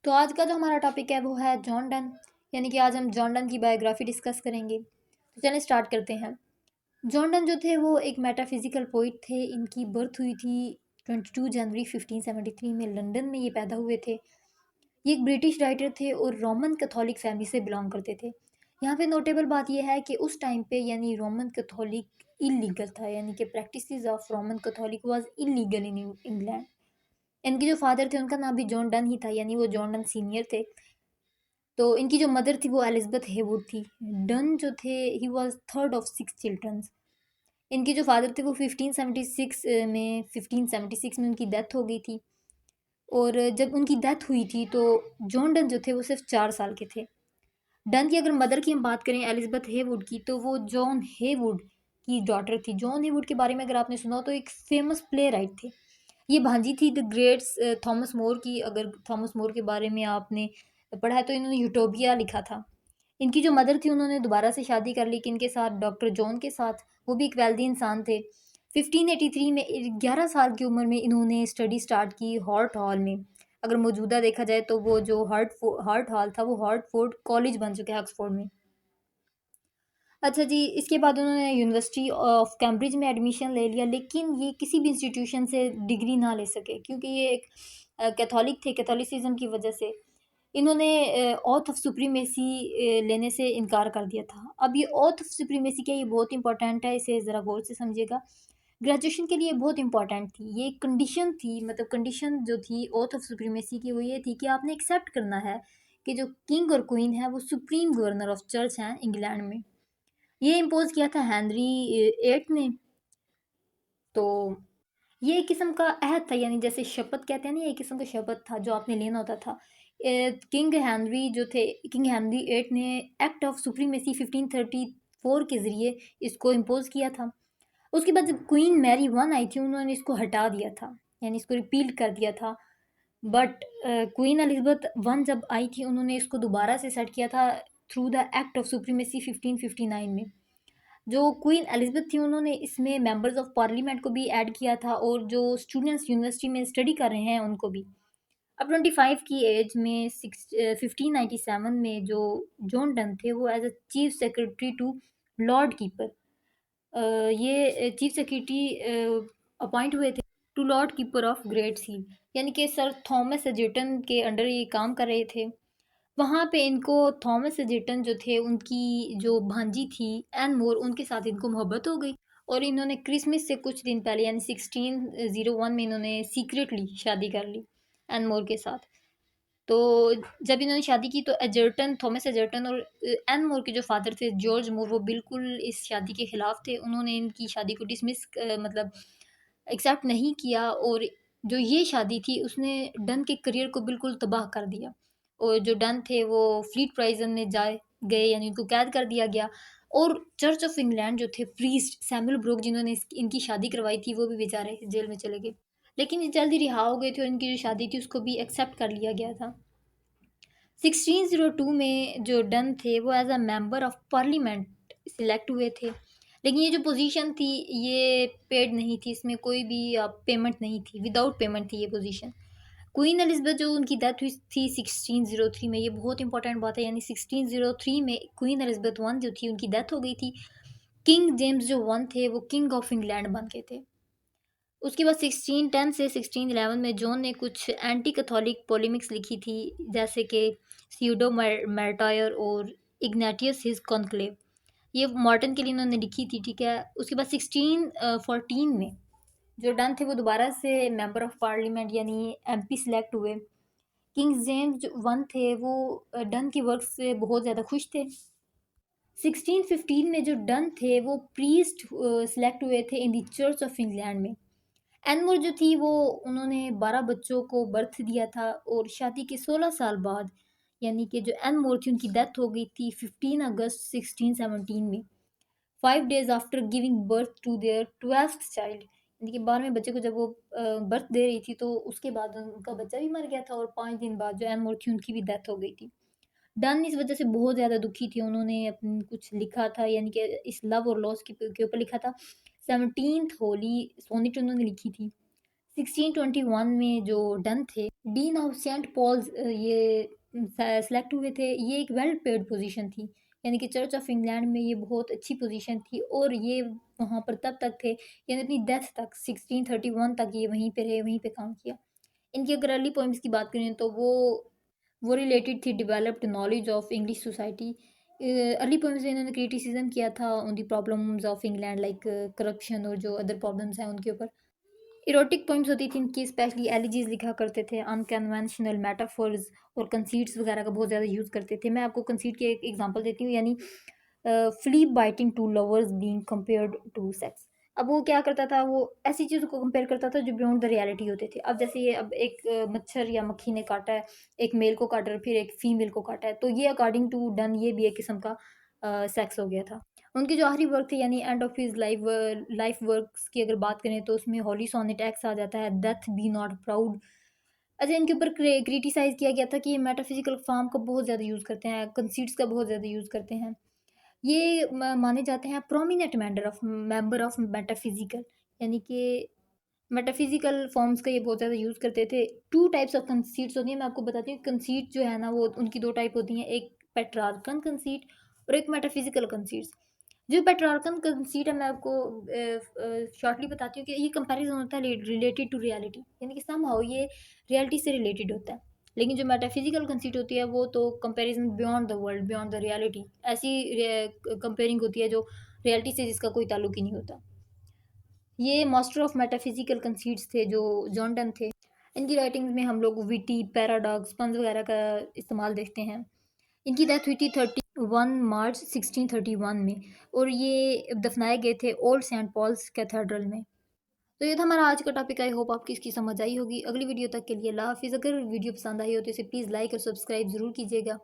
तो आज का जो हमारा टॉपिक है वो है जॉन डन। यानी कि आज हम जॉन डन की बायोग्राफी डिस्कस करेंगे। तो चलिए स्टार्ट करते हैं। जॉन डन जो थे वो एक मेटाफिजिकल पोइट थे। इनकी बर्थ हुई थी 22 जनवरी 1573 में। लंदन में ये पैदा हुए थे। ये एक ब्रिटिश राइटर थे और रोमन कैथोलिक फैमिली से बिलोंग करते थे। यहाँ पे नोटेबल बात यह है कि उस टाइम पे यानी रोमन कैथोलिक इलीगल था, यानी कि practices of Roman Catholic was illegal in England. इनके जो फादर थे उनका नाम भी जॉन डन ही था, यानी वो जॉन डन सीनियर थे। तो इनकी जो मदर थी वो एलिज़ाबेथ हेवुड थी। डन जो थे ही वाज थर्ड ऑफ 6 चिल्ड्रंस। इनके जो फादर थे वो 1576 में उनकी डेथ हो गई थी। और जब उनकी डेथ हुई थी तो जॉन डन जो थे वो सिर्फ 4 साल के थे। डन की अगर मदर की हम बात करें एलिज़ाबेथ हेवुड की, तो वो जॉन हेवुड की डॉटर थी। जॉन हेवुड के बारे में अगर आपने सुना हो तो एक फेमस प्ले राइट थे। ये भांजी थी द ग्रेट्स थॉमस मोर की। अगर थॉमस मोर के बारे में आपने पढ़ा है तो इन्होंने यूटोपिया लिखा था। इनकी जो मदर थी उन्होंने दोबारा से शादी कर ली, किनके साथ? डॉक्टर जॉन के साथ। वो भी एक वेल्दी इंसान थे। 1583 में 11 साल की उम्र में इन्होंने स्टडी स्टार्ट की हॉर्ट हॉल में। अगर मौजूदा देखा जाए तो वो जो हॉर्ट हॉल था वो हॉर्टफोर्ड कॉलेज बन चुका है ऑक्सफोर्ड में। अच्छा जी, इसके बाद उन्होंने यूनिवर्सिटी ऑफ कैम्ब्रिज में एडमिशन ले लिया, लेकिन ये किसी भी इंस्टीट्यूशन से डिग्री ना ले सके क्योंकि ये एक कैथोलिक थे। कैथोलिसिज्म की वजह से इन्होंने ऑथ ऑफ सुप्रीमेसी लेने से इनकार कर दिया था। अब ये ऑथ ऑफ सुप्रीमेसी क्या, ये बहुत इंपॉर्टेंट है, इसे ज़रा गौर से समझिएगा। ग्रेजुएशन के लिए बहुत इंपॉर्टेंट थी। ये एक कंडीशन थी, मतलब कंडीशन जो थी ऑथ ऑफ सुप्रीमेसी की वो ये थी कि आपने एक्सेप्ट करना है कि जो किंग और क्वीन है वो सुप्रीम गवर्नर ऑफ चर्च हैं इंग्लैंड में। ये इम्पोज किया था हेनरी एट ने। तो ये एक किस्म का अहद था, यानी जैसे शपथ कहते हैं ना, ये एक किस्म का शपथ था जो आपने लेना होता था। किंग हेनरी जो थे, किंग हेनरी एट ने एक्ट ऑफ सुप्रीमेसी 1534 के ज़रिए इसको इम्पोज किया था। उसके बाद जब क्वीन मैरी वन आई थी उन्होंने इसको हटा दिया था, यानी इसको रिपील कर दिया था। बट क्वीन एलिजाबेथ वन जब आई थी उन्होंने इसको दोबारा से सेट किया था through the act of supremacy 1559 में। जो क्वीन एलिजाबेथ थी उन्होंने इसमें मेंबर्स ऑफ पार्लियामेंट को भी ऐड किया था और जो स्टूडेंट्स यूनिवर्सिटी में स्टडी कर रहे हैं उनको भी। अब 25 की एज में 1597 में जो जॉन डन थे वो as a chief secretary to lord keeper, ये चीफ सेक्रेटरी अपॉइंट हुए थे to lord keeper of great seal, यानी कि सर थॉमस एजेटन के अंडर ये काम कर रहे थे। वहाँ पे इनको थॉमस एडिसन जो थे उनकी जो भांजी थी एन मोर, उनके साथ इनको मोहब्बत हो गई और इन्होंने क्रिसमस से कुछ दिन पहले यानी 1601 में इन्होंने सीक्रेटली शादी कर ली एन मोर के साथ। तो जब इन्होंने शादी की तो एजर्टन, थॉमस एजर्टन और एन मोर के जो फादर थे जॉर्ज मोर, वो बिल्कुल इस शादी के खिलाफ थे। उन्होंने इनकी शादी को डिसमिस मतलब एक्सेप्ट नहीं किया और जो ये शादी थी उसने डन के करियर को बिल्कुल तबाह कर दिया। और जो डन थे वो फ्लीट प्राइजन में जाए गए, यानी उनको कैद कर दिया गया। और चर्च ऑफ इंग्लैंड जो थे प्रीस्ट सैमुअल ब्रोक जिन्होंने इनकी शादी करवाई थी वो भी बेचारे जेल में चले गए, लेकिन ये जल्दी रिहा हो गए थे और इनकी जो शादी थी उसको भी एक्सेप्ट कर लिया गया था। 1602 में जो डन थे वो as a member of parliament select हुए थे, लेकिन ये जो पोजीशन थी ये पेड नहीं थी, इसमें कोई भी पेमेंट नहीं थी, विदाउट पेमेंट थी ये पोजीशन। क्वीन एलिजाबेथ जो उनकी डेथ हुई थी 1603 में, ये बहुत इंपॉर्टेंट बात है, यानी 1603 में क्वीन एलिजाबेथ वन जो थी उनकी डेथ हो गई थी। किंग जेम्स जो वन थे वो किंग ऑफ इंग्लैंड बन गए थे। उसके बाद 1610 से 1611 में जॉन ने कुछ एंटी कैथोलिक पोलेमिक्स लिखी थी, जैसे कि सीडो मैर्टायर और इग्नाटियस हिज कॉन्क्लेव। ये मार्टिन के लिए उन्होंने लिखी थी, ठीक है। उसके बाद 1614 में जो डन थे वो दोबारा से मेंबर ऑफ पार्लियामेंट यानी एमपी सिलेक्ट हुए। किंग जेम्स जो वन थे वो डन की वर्क से बहुत ज़्यादा खुश थे। 1615 में जो डन थे वो प्रीस्ट सिलेक्ट हुए थे in the church of England में। एनमोर जो थी वो उन्होंने 12 बच्चों को बर्थ दिया था और शादी के 16 साल बाद, यानी कि जो एनमोर थी उनकी डेथ हो गई थी 15 अगस्त 1617 में, 5 days after giving birth to their 12th child. यानी कि 12वें बच्चे को जब वो बर्थ दे रही थी तो उसके बाद उनका बच्चा भी मर गया था और 5 दिन बाद जो एनमोर थी उनकी भी डेथ हो गई थी। डन इस वजह से बहुत ज़्यादा दुखी थी। उन्होंने अपन कुछ लिखा था, यानी कि इस लव और लॉस के ऊपर लिखा था। 17th होली सोनेट उन्होंने लिखी थी। 1621 में जो डन थे, डीन ऑफ सेंट पॉल्स, ये सेलेक्ट हुए थे। ये एक वेल पेड पोजीशन थी, यानी कि चर्च ऑफ इंग्लैंड में ये बहुत अच्छी पोजीशन थी और ये वहाँ पर तब तक थे, यानी अपनी डेथ तक 1631 तक ये वहीं पे रहे, वहीं पे काम किया। इनकी अगर अर्ली पोएम्स की बात करें तो वो रिलेटेड थी developed knowledge of English society. Early poems में इन्होंने क्रिटिसिज्म किया था on the problems of England, like corruption और जो अदर प्रॉब्लम्स हैं उनके ऊपर। इरोटिक पोइम्स होती थी इनकी, स्पेशली एलिजीज लिखा करते थे, अनकन्वेंशनल मेटाफर्स और कंसीट्स वगैरह का बहुत ज़्यादा यूज़ करते थे। मैं आपको कंसीट की एक एग्जांपल देती हूँ, यानी flea biting to lovers being compared to sex. अब वो क्या करता था, वो ऐसी चीज़ों को कंपेयर करता था जो बियॉन्ड द रियलिटी होते थे। अब जैसे ये, अब एक मच्छर या मक्खी ने काटा है, एक मेल को काटा है, फिर एक फीमेल को काटा है, तो ये अकॉर्डिंग टू डन ये भी एक किस्म का सेक्स हो गया था। उनकी जो आखिरी वर्क थी, यानी end of his life works की अगर बात करें तो उसमें होली सोनेट एक्स आ जाता है, डेथ बी नॉट प्राउड। अच्छा, इनके ऊपर क्रिटिसाइज किया गया था कि ये मेटाफिजिकल फॉर्म का बहुत ज़्यादा यूज़ करते हैं, कंसीट्स का बहुत ज़्यादा यूज़ करते हैं। ये माने जाते हैं प्रोमिनेंट मेंबर ऑफ मेटाफिजिकल, यानी कि मेटाफिजिकल फॉर्म्स का ये बहुत ज़्यादा यूज़ करते थे। टू टाइप्स ऑफ कंसीट्स होती हैं, मैं आपको बताती हूँ। कंसीट जो है ना, वो उनकी दो टाइप होती हैं, एक पेट्रार्कन कंसीट और एक मेटाफिजिकल कंसीट्स। जो पेट्रार्कन कंसीट है, मैं आपको शॉर्टली बताती हूँ कि ये कंपैरिजन होता है रिलेटेड टू रियलिटी, यानी कि समहाउ ये रियलिटी से रिलेटेड होता है। लेकिन जो मेटाफिजिकल कंसीट होती है वो तो comparison beyond the world, beyond the reality, ऐसी कंपेयरिंग होती है जो रियलिटी से जिसका कोई ताल्लुक ही नहीं होता। ये मास्टर ऑफ मेटाफिजिकल कंसीट्स थे जो जॉन डन थे। इनकी राइटिंग्स में हम लोग विटी, पैराडॉक्स, पंज वगैरह का इस्तेमाल देखते हैं। इनकी डेथ हुई थी 31 मार्च 1631 में, और ये दफनाए गए थे ओल्ड सेंट पॉल्स कैथेड्रल में। तो ये था हमारा आज का टॉपिक। आई होप आपकी इसकी समझ आई होगी। अगली वीडियो तक के लिए अल्लाह हाफिज़। अगर वीडियो पसंद आई हो तो इसे प्लीज़ लाइक और सब्सक्राइब ज़रूर कीजिएगा।